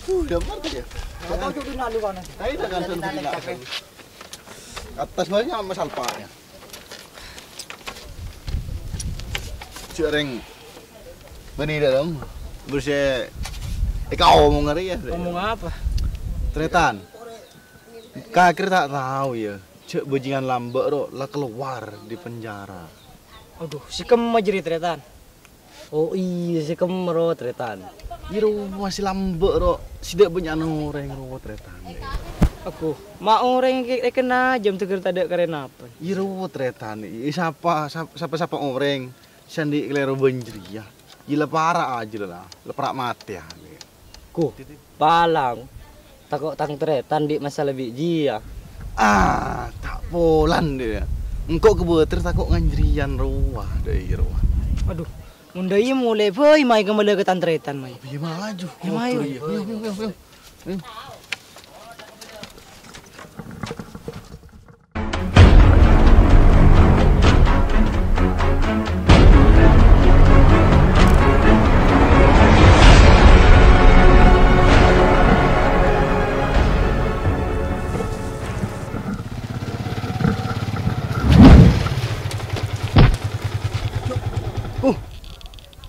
Udah mar ya. Atau tuh dinalu kan. Tayo na kansan mo. Atas mo niya masalpanya. Cereng. Benida dong. Bersih. Ikaw ngomong ngeri ya. Ngomong apa? Tretan. Kakir tak tahu ya. Cek bajingan lambek ro lah keluar di penjara. Aduh, si kem majeri tretan. Oh iya, si kem ro tretan. Iro masih lambek ro. Sidak banyak orang ro tretan. Aku mau orang kena jam teger tak karena apa? Iro tretan. Siapa orang. Sandi kelero benjri ya. Gila parah aja lah. Leparak mati ya. Ku, palang. Takut tang tretan di masalah biji ya. Ah, tak polan dia. Engkau kebeter takut nganjrian ruah dari ruah. Aduh, munda iya mulai boy mai kembali ke tantretan mai. Ya maju. Ya maju. Ayo.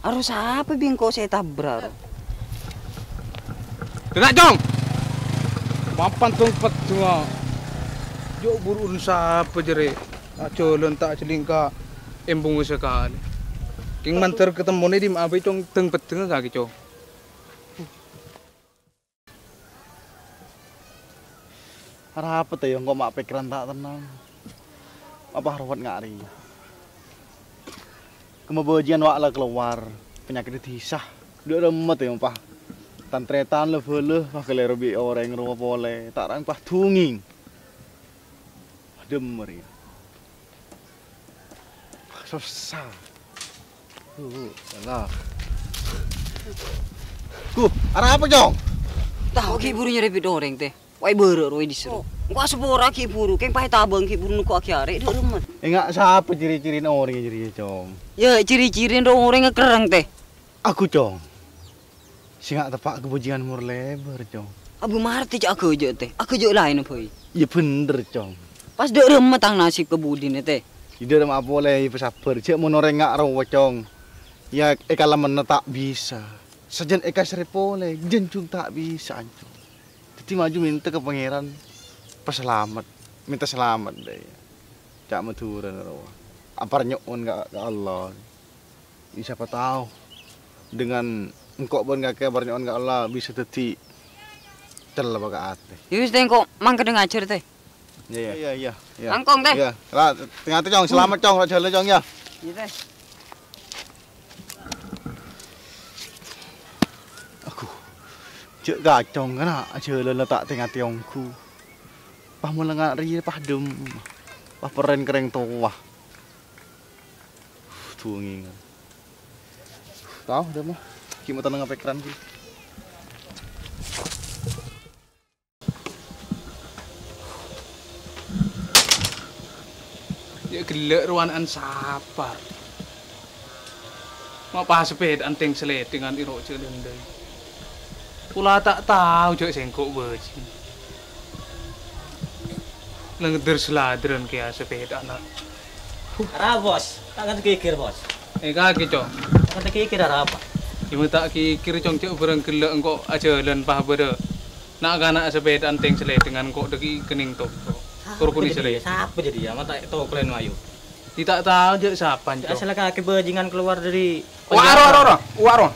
Harus apa bingko saya tabrak? Dengar jong. Mapan tempat semua. Jo buru siapa jere. Acolon tak celingka embung sekali. King manter ketemu ni di maabai cong teng peteng kaki cong. Harap apa tuh yang kau mak pikiran tak tenang. Apa haruat ngari? Kemudian waklah keluar penyakit disah. Dia remet ya pah. Tantretan le boleh pah kelero bi orang rumah boleh. Tak rang pah tunging. Demer ya. Susah. Salah. Arah apa jong? Tahu ki buru nyerepit orang teh. Wai berok roi diseru. Engko asepora ki buru, keng pahe tabang ki buru nuku aki arek dak remet. Enggak siapa ciri-cirin orang ciri jong. Ya ciri-cirin dong orang ngekereng teh. Aku jong. Singa tepak kebujingan mur lebar jong. Abu marti cak aku je teh. Aku je lain boy. Ya bener jong. Pas dak remet tang nasib kebudin teh. Tidak ada apa boleh bersabar. Cek mau noreng ngak rawa cong. Ya eka lamen tak bisa. Sejen eka seripole, jenjung tak bisa anjung. Jadi maju minta ke pangeran peselamat, minta selamat deh. Cak maduran rawa. Apa nyokon ke Allah. Ya, siapa tahu dengan engkau pun gak kabar nyokon ke Allah bisa jadi celah baka ate. Yus teh kok mangke ngajar teh. Iya. Langkong teh. Iya. Lah tengah cong, selamat cong, jalan cong ya. Iya teh. Aku cek gacong kan jalan letak tengah tiongku. Pah melengak ri pah dem. Pah peren kereng tuah. Tuangin. Tahu dah mah. Ki mau tenang pikiran ki. Ya gelek ruanan sapar. Mau pas sepeda anteng selet dengan iro celendai. Pula tak tahu jok sengkok bajing. Lengder seladran kaya sepeda anak. Ara bos, tak kikir bos. Kaki cong. Tak kikir ara apa? Ibu tak kikir cong cok berang gelek engkau aja lan pah beda. Nak kana sepeda anteng selet dengan kok deki kening tok. Kurkuni selet. Siapa jadi ya? Mata itu kalian mayu. Tidak tahu jok siapa cok. Asal kaki bajingan keluar dari Waro.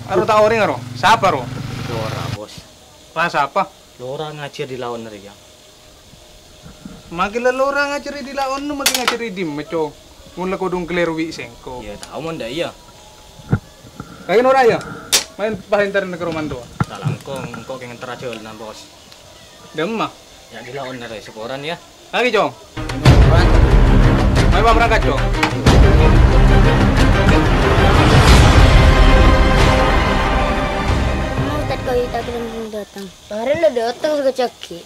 Aro tak orang aro. Siapa ro? Lora bos. Pas apa? Lora ngajar di lawan dari yang. Makin lelora ngacari di laon nu makin ngacari di meco. Mula kodong kelerwi sengko. Ya tahu manda iya. Kayak ora ya? Main pahintar ke rumah doa. Salam kong kengen terajol na bos. Demah. Ya di lawan dari sekoran ya. Lagi cong. Main berangkat cong. Kau tak belum datang. Baru lo datang suka ceki.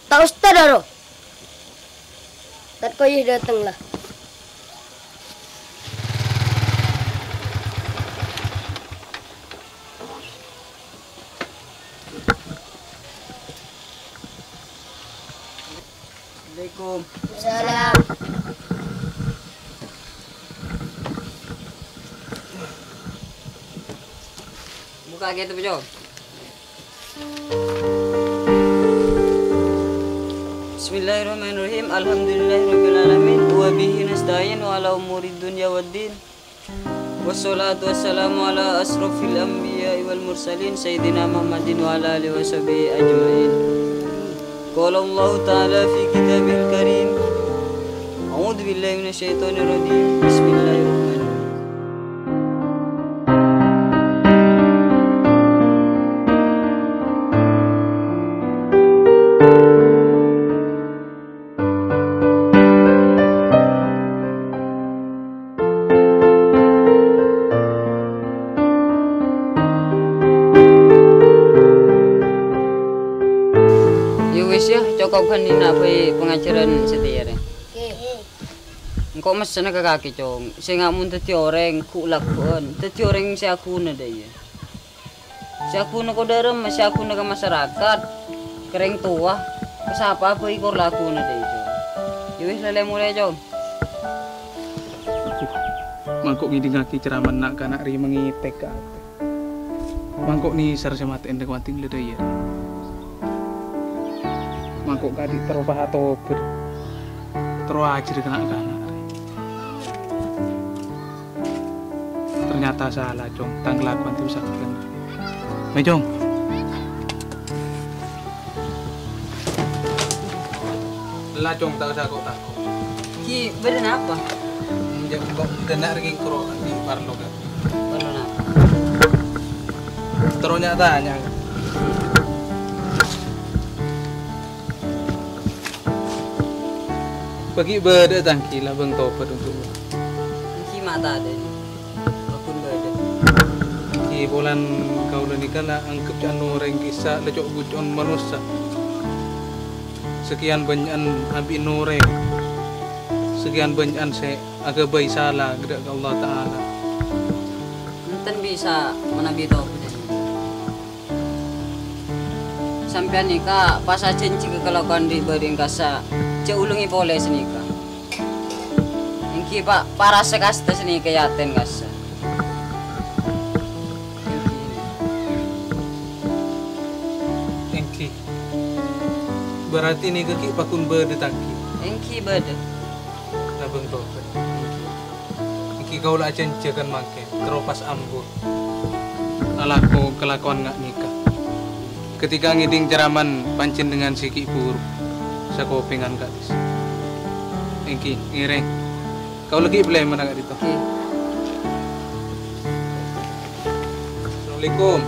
Tak ustad daro. Tat kau datang lah. Assalamualaikum. Salam. Buka gitu Bejo. Bismillahirrahmanirrahim. Alhamdulillahirabbil alamin wa bihi nasta'in wa ala umurid dunya waddin. Wassalatu wassalamu ala asrofil anbiya'i wal mursalin sayyidina Muhammadin wa ala alihi washabihi ajmain. Qala Allah ta'ala fi kitabil karim. A'udzu billahi minasyaitonir rajim. Bismillahirrahmanirrahim. Wis ya, cukup kan ini apa pengajaran setia ya. Engkau mesen ke kaki cong, saya nggak mau teti orang ku lakukan, teti orang si aku nada ya. Si aku nak kodaram, si aku nak masyarakat, kering tua, kesapa apa ikor laku nada itu. Wis lele mulai cong. Mangkok ngidi ngaki ceramah nak kanak ri mengitek ka. Mangkok ni sar semate endek wanting leda ya. Mangkok kadi terobah atau terwajir kena kanak. Ternyata salah cong, tang kelakuan itu sakit. Mejong. Lah cong tak usah kok tak. Ki badan apa? Jangan kok kena ringin kro di parlo kan. Badan apa? Terusnya tanya. Bagi beda tangki lah bang topat untuk Ki mata ada ni. Akun beda. Ki bulan kau nikah lah angkep janu orang kisah lecok bucon manusia. Sekian banyak abi nore. Sekian banyak saya agak baik salah kepada Allah Taala. Enten bisa menabi topat. Sampai nikah pas aja cik kelakuan di baring kasa. Cek ulungi boleh senika. Engki pak para sekasta senika yaten kasa. Engki. Berarti ni kaki pakun berdetaki. Engki beda. Labeng topat. Engki kau lah cencekan mangke. Teropas ambur. Alako kelakuan ngak nikah. Ketika ngiding ceraman pancin dengan siki buruk. Sa kopingan gadis. Engki, ngireng. Kau lagi boleh mana kat dito? Okay. Assalamualaikum.